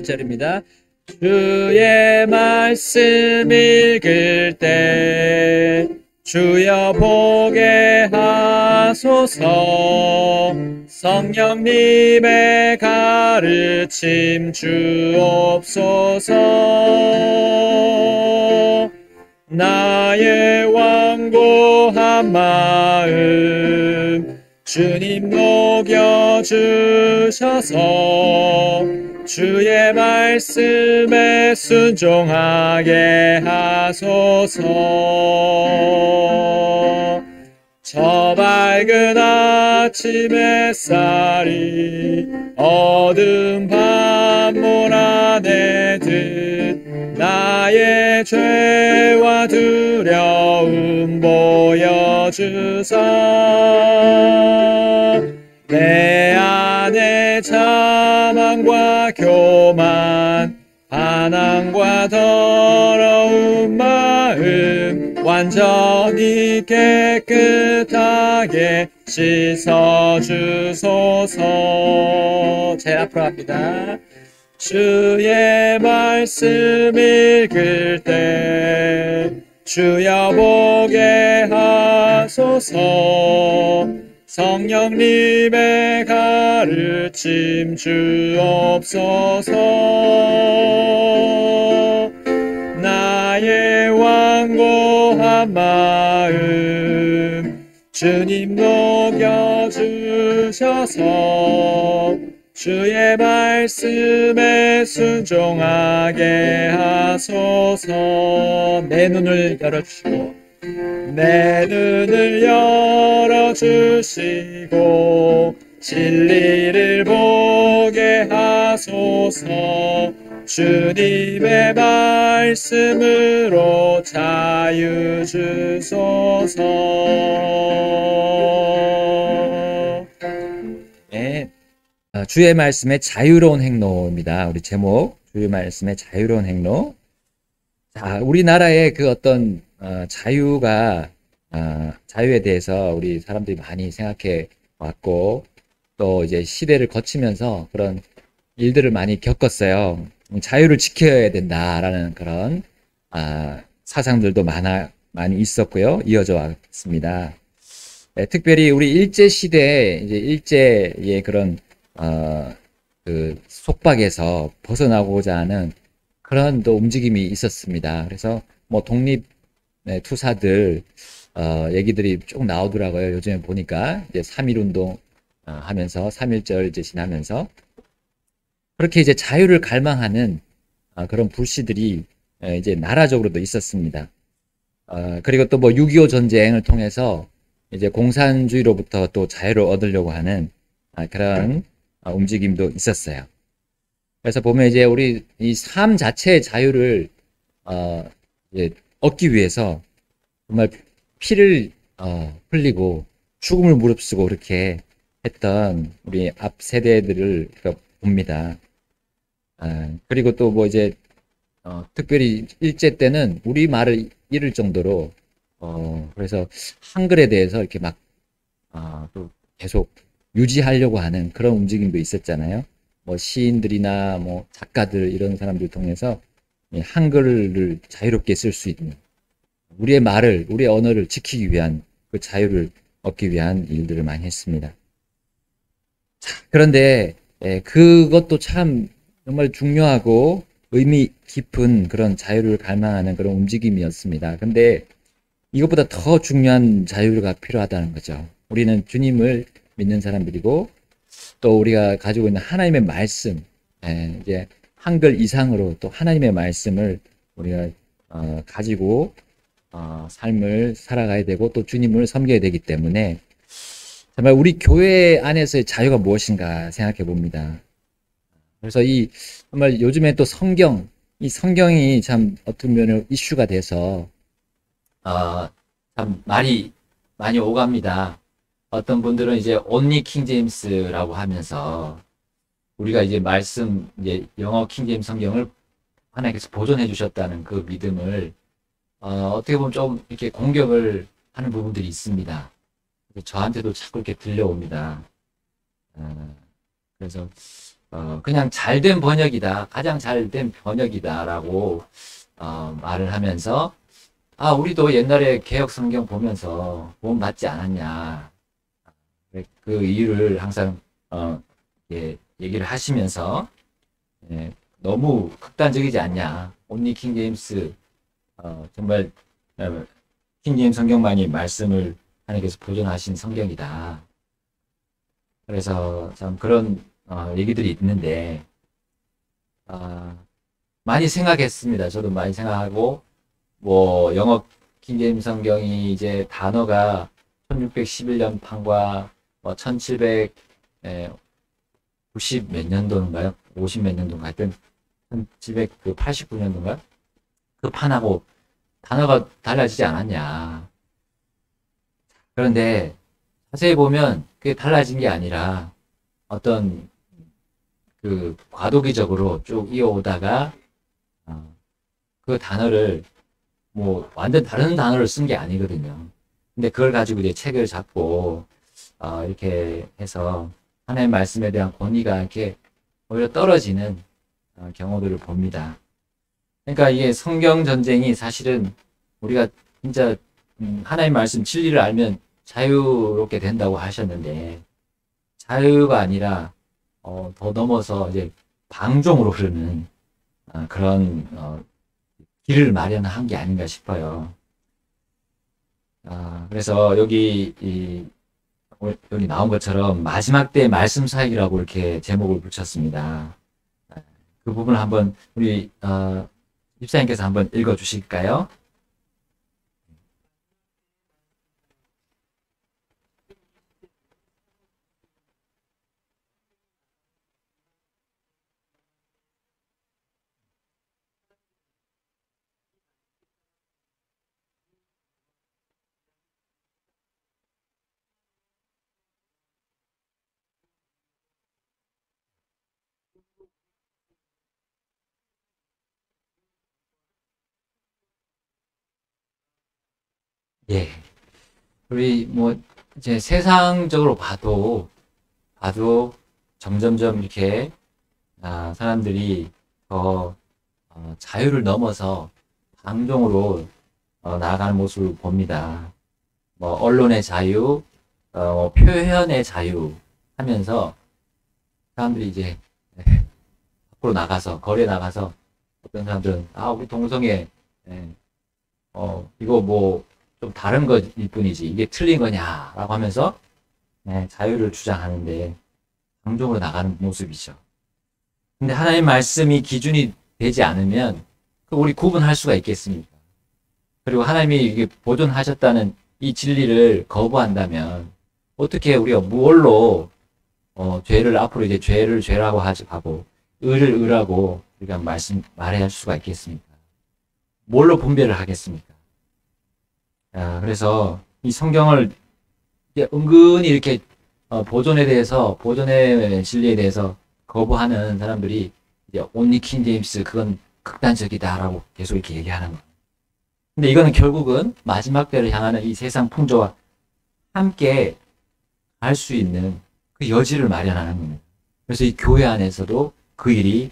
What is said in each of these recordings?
1절입니다. 주의 말씀 읽을 때 주여 보게 하소서. 성령님의 가르침 주옵소서. 나의 완고한 마음 주님 녹여주셔서 주의 말씀에 순종하게 하소서. 저 밝은 아침 햇살이 어두운 밤 몰아내듯 나의 죄와 두려움 보여주사 내 안에 자만과 교만 반항과 더러운 마음 완전히 깨끗하게 씻어주소서. 제일 앞으로 갑니다. 주의 말씀 읽을 때 주여 보게 하소서. 성령님의 가르침 주옵소서. 나의 완고한 마음 주님 녹여주셔서 주의 말씀에 순종하게 하소서. 내 눈을 열어주시고 내 눈을 열어주시고 진리를 보게 하소서. 주님의 말씀으로 자유 주소서. 네, 주의 말씀의 자유로운 행로입니다. 우리 제목 주의 말씀의 자유로운 행로. 자, 우리나라의 그 어떤 자유에 대해서 우리 사람들이 많이 생각해 왔고 또 이제 시대를 거치면서 그런 일들을 많이 겪었어요. 자유를 지켜야 된다라는 그런 사상들도 많이 있었고요. 이어져 왔습니다. 네, 특별히 우리 일제 시대에 이제 일제의 그런 그 속박에서 벗어나고자 하는 그런 또 움직임이 있었습니다. 그래서 뭐 독립 투사들 얘기들이 쭉 나오더라고요. 요즘에 보니까 이제 3.1 운동 하면서 3.1절 이제 지나면서 그렇게 이제 자유를 갈망하는 그런 불씨들이 이제 나라적으로도 있었습니다. 그리고 또 뭐 6.25 전쟁을 통해서 이제 공산주의로부터 또 자유를 얻으려고 하는 그런 움직임도 있었어요. 그래서 보면 이제 우리 이 삶 자체의 자유를 이제 얻기 위해서 정말 피를 흘리고 죽음을 무릅쓰고 그렇게 했던 우리 앞 세대들을 봅니다. 그리고 또 뭐 이제 특별히 일제 때는 우리 말을 잃을 정도로 그래서 한글에 대해서 이렇게 막 또 계속 유지하려고 하는 그런 움직임도 있었잖아요. 뭐 시인들이나 뭐 작가들 이런 사람들 통해서 한글을 자유롭게 쓸 수 있는 우리의 말을 우리의 언어를 지키기 위한 그 자유를 얻기 위한 일들을 많이 했습니다. 자, 그런데 그것도 참 정말 중요하고 의미 깊은 그런 자유를 갈망하는 그런 움직임이었습니다. 근데 이것보다 더 중요한 자유가 필요하다는 거죠. 우리는 주님을 믿는 사람들이고 또 우리가 가지고 있는 하나님의 말씀, 이제 한글 이상으로 또 하나님의 말씀을 우리가 가지고 삶을 살아가야 되고 또 주님을 섬겨야 되기 때문에 정말 우리 교회 안에서의 자유가 무엇인가 생각해 봅니다. 그래서 정말 요즘에 또 이 성경이 참 어떤 면으로 이슈가 돼서 참 많이 오갑니다. 어떤 분들은 이제 온리 킹 제임스라고 하면서 우리가 이제 이제 영어 킹 제임스 성경을 하나님께서 보존해 주셨다는 그 믿음을 어떻게 보면 좀 이렇게 공격을 하는 부분들이 있습니다. 저한테도 자꾸 이렇게 들려옵니다. 그래서 그냥 잘된 번역이다. 가장 잘된 번역이다라고 말을 하면서 우리도 옛날에 개역 성경 보면서 구원 받지 않았냐. 그 이유를 항상 예, 얘기를 하시면서 너무 극단적이지 않냐. 온리 킹 제임스 정말 킹 제임스 성경만이 말씀을 하나님께서 보존하신 성경이다. 그래서 참 그런 얘기들이 있는데 많이 생각했습니다. 저도 많이 생각하고 뭐 영어 킹제임스 성경이 이제 단어가 1611년판과 1790 몇 년도인가요? 50 몇 년도인가 하여튼 1789년도인가? 그 판하고 단어가 달라지지 않았냐. 그런데 자세히 보면 그게 달라진 게 아니라 어떤 그 과도기적으로 쭉 이어오다가 그 단어를 뭐 완전 다른 단어를 쓴 게 아니거든요. 근데 그걸 가지고 이제 책을 잡고 이렇게 해서 하나님의 말씀에 대한 권위가 이렇게 오히려 떨어지는 경우들을 봅니다. 그러니까 이게 성경 전쟁이 사실은 우리가 진짜 하나님의 말씀 진리를 알면 자유롭게 된다고 하셨는데 자유가 아니라 더 넘어서 이제 방종으로 흐르는 그런 길을 마련한 게 아닌가 싶어요. 그래서 여기 여기 나온 것처럼 마지막 때 말씀 사역이라고 이렇게 제목을 붙였습니다. 그 부분을 한번 우리 집사님께서 한번 읽어 주실까요? 예. 우리 뭐 이제 세상적으로 봐도 점점점 이렇게 사람들이 더 자유를 넘어서 방종으로 나아가는 모습을 봅니다. 뭐 언론의 자유, 표현의 자유 하면서 사람들이 이제 밖으로 나가서 거리에 나가서 어떤 사람들은 우리 동성애 이거 뭐 좀 다른 것일 뿐이지 이게 틀린 거냐라고 하면서 자유를 주장하는데 방종으로 나가는 모습이죠. 근데 하나님 말씀이 기준이 되지 않으면 우리 구분할 수가 있겠습니까? 그리고 하나님이 이게 보존하셨다는 이 진리를 거부한다면 어떻게 우리가 무얼로 죄를 앞으로 이제 죄를 죄라고 하고 의를 의라고 우리가 말해야 할 수가 있겠습니까? 뭘로 분별을 하겠습니까? 그래서 이 성경을 은근히 이렇게 보존의 진리에 대해서 거부하는 사람들이 이제 온리 킹 제임스 그건 극단적이다라고 계속 이렇게 얘기하는 거예요. 근데 이거는 결국은 마지막 때를 향하는 이 세상 풍조와 함께 할 수 있는 그 여지를 마련하는 겁니다. 그래서 이 교회 안에서도 그 일이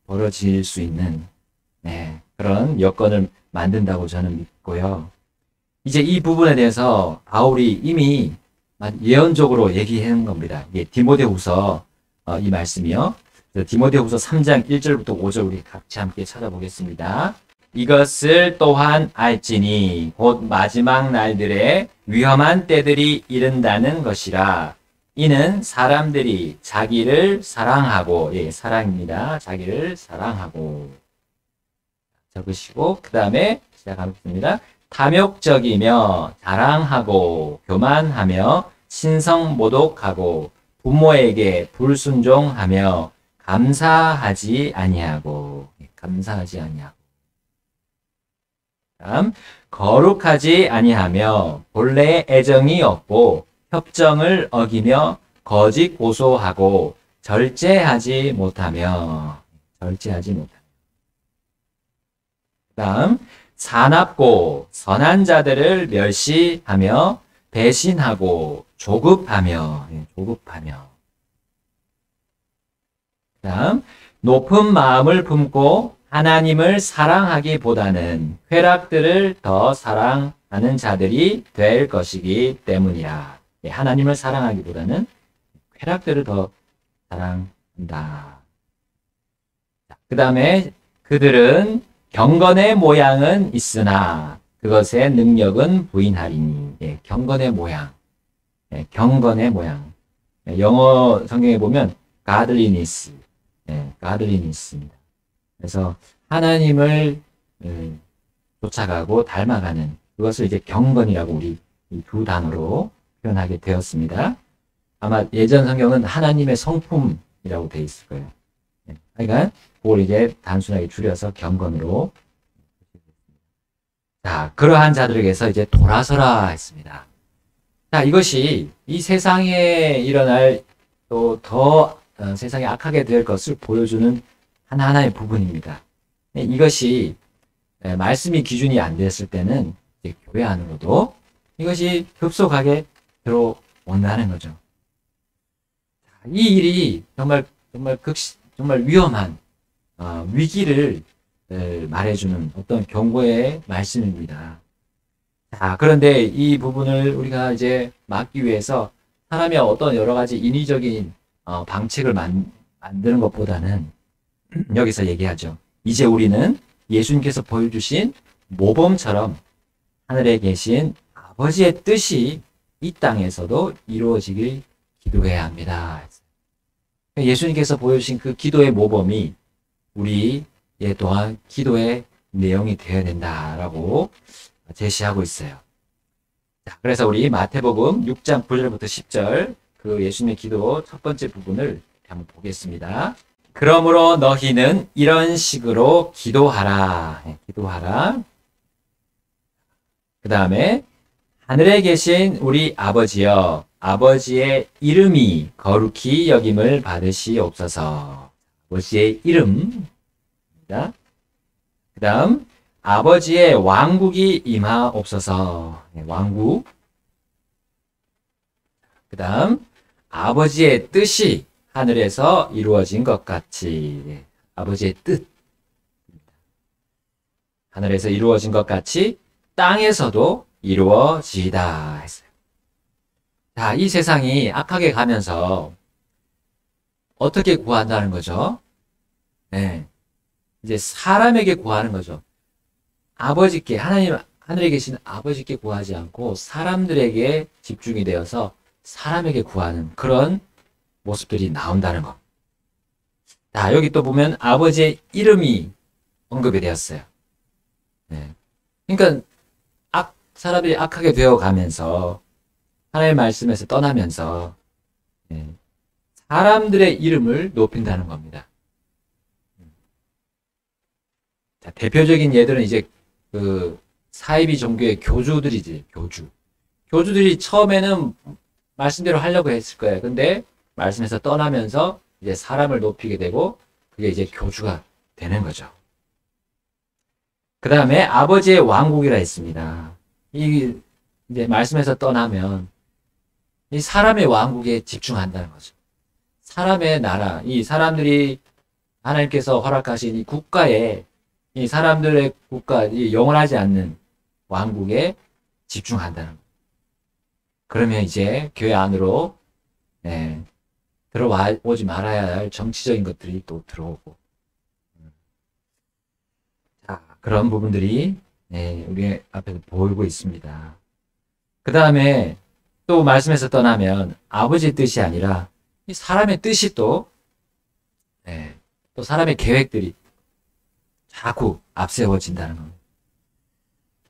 벌어질 수 있는 그런 여건을 만든다고 저는 믿고요. 이제 이 부분에 대해서 바울이 이미 예언적으로 얘기한 겁니다. 이게 디모데후서 이 말씀이요. 디모데후서 3장 1절부터 5절 우리 같이 함께 찾아보겠습니다. 이것을 또한 알지니 곧 마지막 날들에 위험한 때들이 이른다는 것이라. 이는 사람들이 자기를 사랑하고 사랑입니다. 자기를 사랑하고 적으시고 그 다음에 시작하겠습니다. 탐욕적이며 자랑하고 교만하며 신성모독하고 부모에게 불순종하며 감사하지 아니하고 다음 거룩하지 아니하며 본래 애정이 없고 협정을 어기며 거짓 고소하고 절제하지 못하며 다음 사납고 선한 자들을 멸시하며 배신하고 조급하며 다음, 높은 마음을 품고 하나님을 사랑하기보다는 쾌락들을 더 사랑하는 자들이 될 것이기 때문이라. 예, 하나님을 사랑하기보다는 쾌락들을 더 사랑한다. 그 다음에 그들은 경건의 모양은 있으나 그것의 능력은 부인하리니. 예, 경건의 모양. 예, 경건의 모양. 예, 영어 성경에 보면 godliness. 예, godliness입니다. 그래서 하나님을 쫓아가고 닮아가는 그것을 이제 경건이라고 우리 이 두 단어로 표현하게 되었습니다. 아마 예전 성경은 하나님의 성품이라고 되어 있을 거예요. 예, 그러니까 그걸 이제 단순하게 줄여서 경건으로. 자, 그러한 자들에게서 이제 돌아서라 했습니다. 자, 이것이 이 세상에 일어날 또 더 세상이 악하게 될 것을 보여주는 하나하나의 부분입니다. 이것이 말씀이 기준이 안 됐을 때는 이제 교회 안으로도 이것이 급속하게 들어온다는 거죠. 이 일이 정말 위험한 위기를 말해주는 어떤 경고의 말씀입니다. 자, 그런데 이 부분을 우리가 이제 막기 위해서 사람이 어떤 여러 가지 인위적인 방책을 만드는 것보다는 여기서 얘기하죠. 이제 우리는 예수님께서 보여주신 모범처럼 하늘에 계신 아버지의 뜻이 이 땅에서도 이루어지길 기도해야 합니다. 예수님께서 보여주신 그 기도의 모범이 우리의 또한 기도의 내용이 되어야 된다라고 제시하고 있어요. 자, 그래서 우리 마태복음 6장 9절부터 10절 그 예수님의 기도 첫 번째 부분을 한번 보겠습니다. 그러므로 너희는 이런 식으로 기도하라. 기도하라. 그 다음에 하늘에 계신 우리 아버지여, 아버지의 이름이 거룩히 여김을 받으시옵소서. 아버지의 이름입니다. 그 다음 아버지의 왕국이 임하옵소서. 왕국. 그 다음 아버지의 뜻이 하늘에서 이루어진 것 같이. 아버지의 뜻. 하늘에서 이루어진 것 같이 땅에서도 이루어지이다 했어요. 자, 이 세상이 악하게 가면서 어떻게 구한다는 거죠? 네. 이제 사람에게 구하는 거죠. 아버지께, 하나님, 하늘에 계신 아버지께 구하지 않고 사람들에게 집중이 되어서 사람에게 구하는 그런 모습들이 나온다는 것. 자, 여기 또 보면 아버지의 이름이 언급이 되었어요. 네. 그러니까 사람들이 악하게 되어가면서 하나님의 말씀에서 떠나면서 사람들의 이름을 높인다는 겁니다. 자, 대표적인 예들은 이제 그 사이비 종교의 교주들이지, 교주들이 처음에는 말씀대로 하려고 했을 거예요. 근데 말씀에서 떠나면서 이제 사람을 높이게 되고 그게 이제 교주가 되는 거죠. 그 다음에 아버지의 왕국이라 했습니다. 이 이제 말씀에서 떠나면 이 사람의 왕국에 집중한다는 거죠. 사람의 나라, 이 사람들이 하나님께서 허락하신 이 국가에 이 사람들의 국가, 이 영원하지 않는 왕국에 집중한다는 거예요. 그러면 이제 교회 안으로 들어와 오지 말아야 할 정치적인 것들이 또 들어오고, 자, 그런 부분들이 우리 앞에서 보이고 있습니다. 그 다음에 또 말씀에서 떠나면 아버지의 뜻이 아니라 이 사람의 뜻이 또 사람의 계획들이 자꾸 앞세워진다는 겁니다.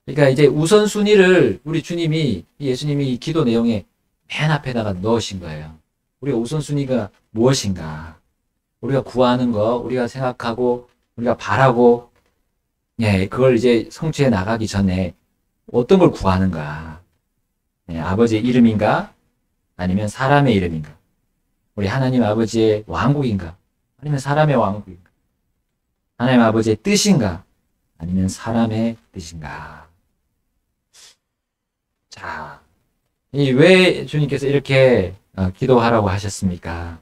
그러니까 이제 우선순위를 우리 주님이, 예수님이 이 기도 내용에 맨 앞에다가 넣으신 거예요. 우리가 우선순위가 무엇인가? 우리가 구하는 거, 우리가 생각하고, 우리가 바라고, 그걸 이제 성취해 나가기 전에 어떤 걸 구하는가? 아버지의 이름인가? 아니면 사람의 이름인가? 우리 하나님 아버지의 왕국인가? 아니면 사람의 왕국인가? 하나님 아버지의 뜻인가? 아니면 사람의 뜻인가? 자, 왜 주님께서 이렇게 기도하라고 하셨습니까?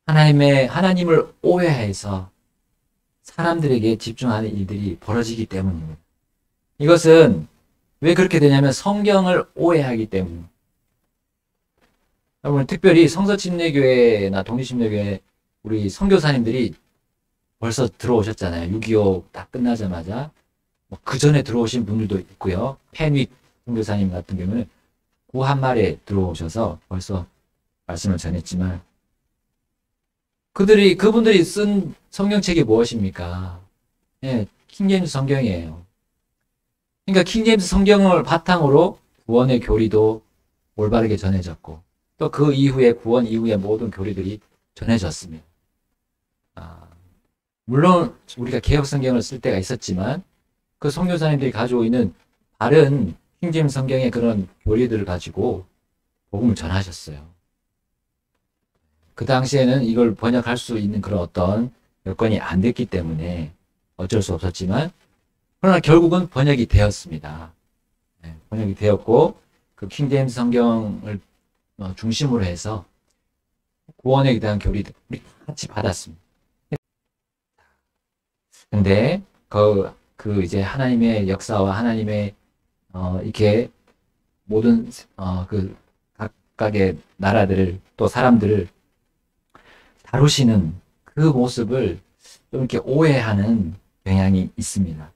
하나님을 오해해서 사람들에게 집중하는 일들이 벌어지기 때문입니다. 이것은 왜 그렇게 되냐면 성경을 오해하기 때문입니다. 여러분, 특별히 성서침례교회나 독립침례교회 우리 선교사님들이 벌써 들어오셨잖아요. 6.25 딱 끝나자마자. 그 전에 들어오신 분들도 있고요. 펜윅 선교사님 같은 경우는 구한말에 들어오셔서 벌써 말씀을 전했지만, 그분들이 쓴 성경책이 무엇입니까? 예, 킹제임스 성경이에요. 그러니까 킹제임스 성경을 바탕으로 구원의 교리도 올바르게 전해졌고, 또 그 이후에 구원 이후의 모든 교리들이 전해졌습니다. 물론 우리가 개혁 성경을 쓸 때가 있었지만 그 선교사님들이 가지고 있는 바른 킹제임스 성경의 그런 교리들을 가지고 복음을 전하셨어요. 그 당시에는 이걸 번역할 수 있는 그런 어떤 여건이 안 됐기 때문에 어쩔 수 없었지만, 그러나 결국은 번역이 되었습니다. 네, 번역이 되었고 그 킹제임스 성경을 중심으로 해서 구원에 대한 교리들 우리 같이 받았습니다. 근데 이제 하나님의 역사와 하나님의 이렇게 모든 그 각각의 나라들을 또 사람들을 다루시는 그 모습을 좀 이렇게 오해하는 경향이 있습니다.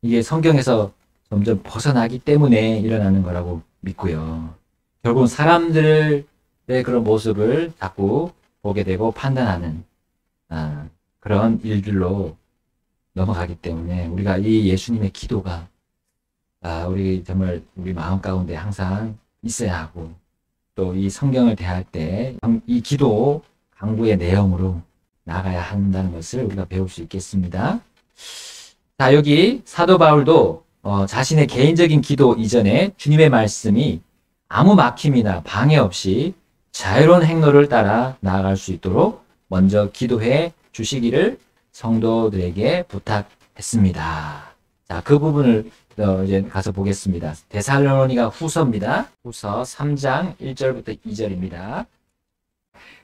이게 성경에서 점점 벗어나기 때문에 일어나는 거라고 믿고요. 결국은 사람들의 그런 모습을 자꾸 보게 되고 판단하는 그런 일들로 넘어가기 때문에 우리가 이 예수님의 기도가 우리 정말 우리 마음 가운데 항상 있어야 하고, 또 이 성경을 대할 때 이 기도 강구의 내용으로 나가야 한다는 것을 우리가 배울 수 있겠습니다. 자, 여기 사도 바울도 자신의 개인적인 기도 이전에 주님의 말씀이 아무 막힘이나 방해 없이 자유로운 행로를 따라 나아갈 수 있도록 먼저 기도해 주시기를 성도들에게 부탁했습니다. 자, 그 부분을 이제 가서 보겠습니다. 데살로니가 후서입니다. 후서 3장 1절부터 2절입니다.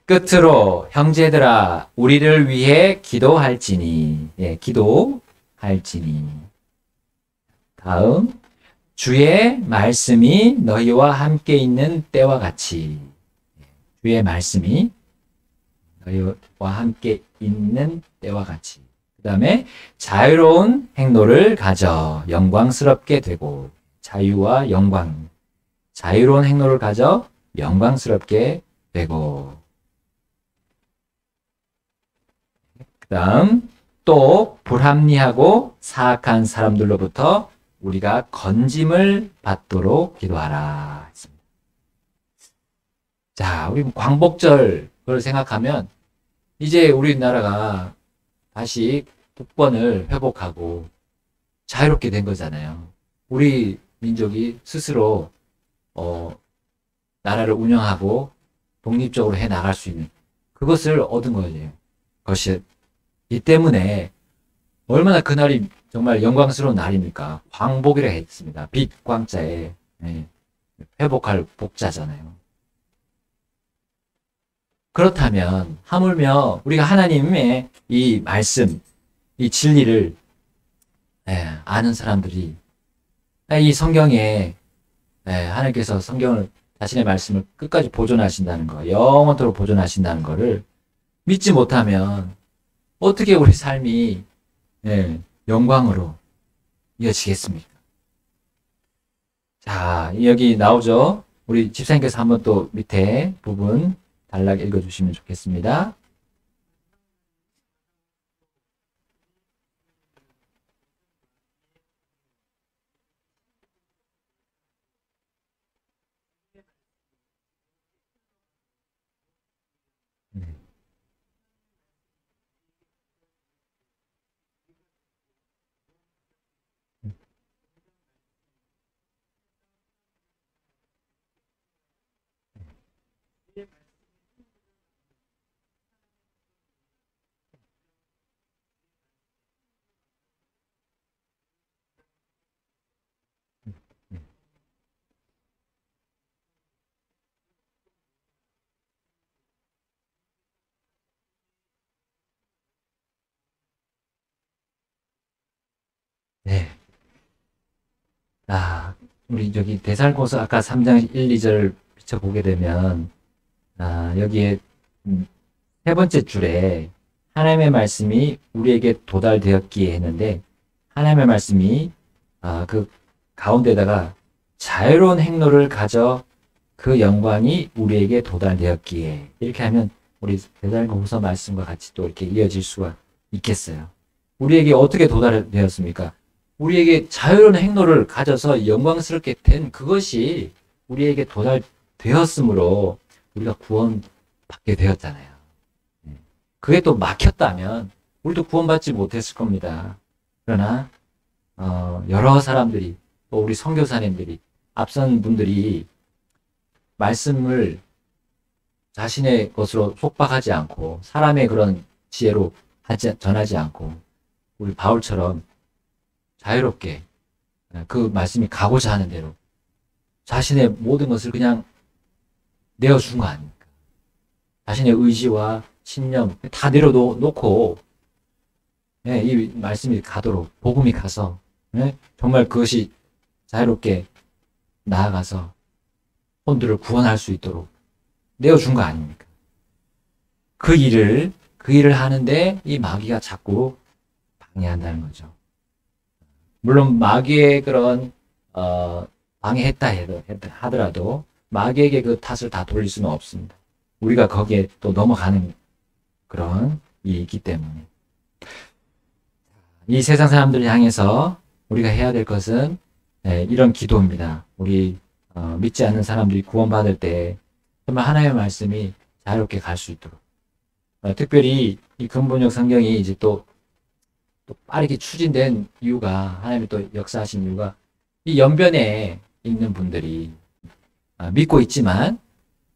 끝으로 형제들아 우리를 위해 기도할지니. 예, 기도할지니. 다음, 주의 말씀이 너희와 함께 있는 때와 같이. 주의 말씀이 너희와 함께 있는 때와 같이. 그 다음에 자유로운 행로를 가져 영광스럽게 되고. 자유와 영광. 자유로운 행로를 가져 영광스럽게 되고. 그 다음, 또 불합리하고 사악한 사람들로부터 우리가 건짐을 받도록 기도하라 했습니다. 자, 우리 광복절 그걸 생각하면 이제 우리나라가 다시 국권을 회복하고 자유롭게 된 거잖아요. 우리 민족이 스스로 나라를 운영하고 독립적으로 해 나갈 수 있는 그것을 얻은 거예요. 것이 이 때문에 얼마나 그날이 정말 영광스러운 날입니까? 광복이라 했습니다. 빛 광자에 회복할 복자잖아요. 그렇다면 하물며 우리가 하나님의 이 말씀, 이 진리를 아는 사람들이 이 성경에 하나님께서 성경을 자신의 말씀을 끝까지 보존하신다는 거, 영원토록 보존하신다는 거를 믿지 못하면 어떻게 우리 삶이 영광으로 이어지겠습니까? 자, 여기 나오죠? 우리 집사님께서 한번 또 밑에 부분 단락 읽어주시면 좋겠습니다. 네. 우리 저기 데살고서 아까 3장 1, 2절을 비춰보게 되면, 여기에, 세 번째 줄에 하나님의 말씀이 우리에게 도달되었기에 했는데, 하나님의 말씀이, 그 가운데다가 자유로운 행로를 가져 그 영광이 우리에게 도달되었기에. 이렇게 하면 우리 데살고서 말씀과 같이 또 이렇게 이어질 수가 있겠어요. 우리에게 어떻게 도달되었습니까? 우리에게 자유로운 행로를 가져서 영광스럽게 된 그것이 우리에게 도달되었으므로 우리가 구원받게 되었잖아요. 그게 또 막혔다면 우리도 구원받지 못했을 겁니다. 그러나 여러 사람들이, 또 우리 선교사님들이, 앞선 분들이 말씀을 자신의 것으로 속박하지 않고 사람의 그런 지혜로 전하지 않고 우리 바울처럼 자유롭게 그 말씀이 가고자 하는 대로 자신의 모든 것을 그냥 내어준 거 아닙니까? 자신의 의지와 신념 다 내려놓고 이 말씀이 가도록, 복음이 가서 정말 그것이 자유롭게 나아가서 혼들을 구원할 수 있도록 내어준 거 아닙니까? 그 일을 하는데 이 마귀가 자꾸 방해한다는 거죠. 물론 마귀의 그런 방해했다 하더라도 마귀에게 그 탓을 다 돌릴 수는 없습니다. 우리가 거기에 또 넘어가는 그런 일이 있기 때문에 이 세상 사람들을 향해서 우리가 해야 될 것은 이런 기도입니다. 우리 믿지 않는 사람들이 구원받을 때 정말 하나님의 말씀이 자유롭게 갈 수 있도록, 특별히 이 근본역 성경이 이제 또 빠르게 추진된 이유가, 하나님이 또 역사하신 이유가, 이 연변에 있는 분들이 믿고 있지만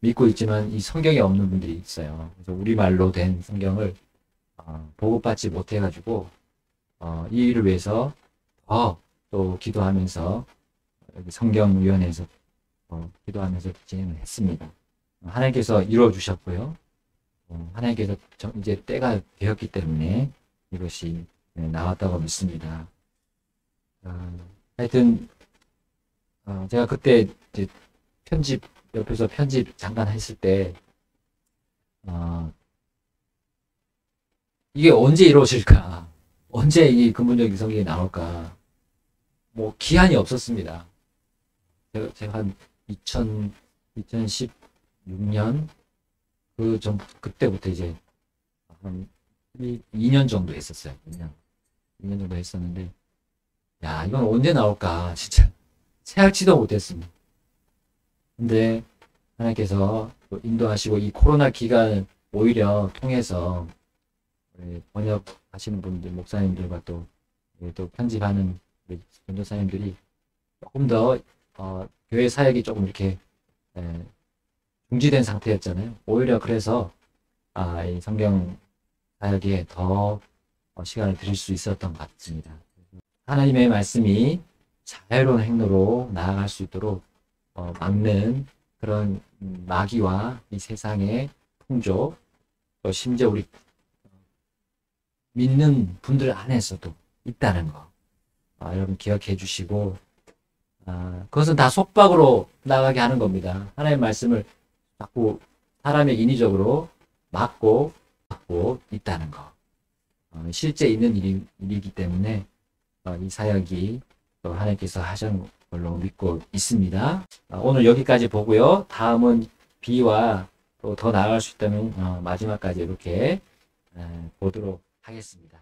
이 성경에 없는 분들이 있어요. 그래서 우리말로 된 성경을 보급받지 못해가지고 이 일을 위해서 또 기도하면서 성경위원회에서 기도하면서 진행을 했습니다. 하나님께서 이루어 주셨고요. 하나님께서 이제 때가 되었기 때문에 이것이 나왔다고 믿습니다. 하여튼 제가 그때 이제 옆에서 편집 잠깐 했을 때 이게 언제 이루어질까? 언제 이 근본적인 성경이 나올까? 뭐 기한이 없었습니다. 제가 한 2016년 그때부터 이제 한 2년 정도 했었어요. 2년 정도 했었는데, 야, 이건 언제 나올까? 진짜 생각지도 못했습니다. 근데 하나님께서 인도하시고 이 코로나 기간을 오히려 통해서 번역하시는 분들, 목사님들과 또 편집하는 전도사님들이 조금 더 교회 사역이 조금 이렇게 중지된 상태였잖아요. 오히려 그래서 이 성경 사역에 더 시간을 드릴 수 있었던 것 같습니다. 하나님의 말씀이 자유로운 행로로 나아갈 수 있도록 막는 그런 마귀와 이 세상의 풍조, 또 심지어 우리 믿는 분들 안에서도 있다는 거 여러분 기억해 주시고, 그것은 다 속박으로 나가게 하는 겁니다. 하나님의 말씀을 자꾸 사람의 인위적으로 막고 있다는 거, 실제 있는 일이기 때문에 이 사역이 또 하나님께서 하신 걸로 믿고 있습니다. 오늘 여기까지 보고요. 다음은 B와 또 더 나아갈 수 있다면 마지막까지 이렇게 보도록 하겠습니다.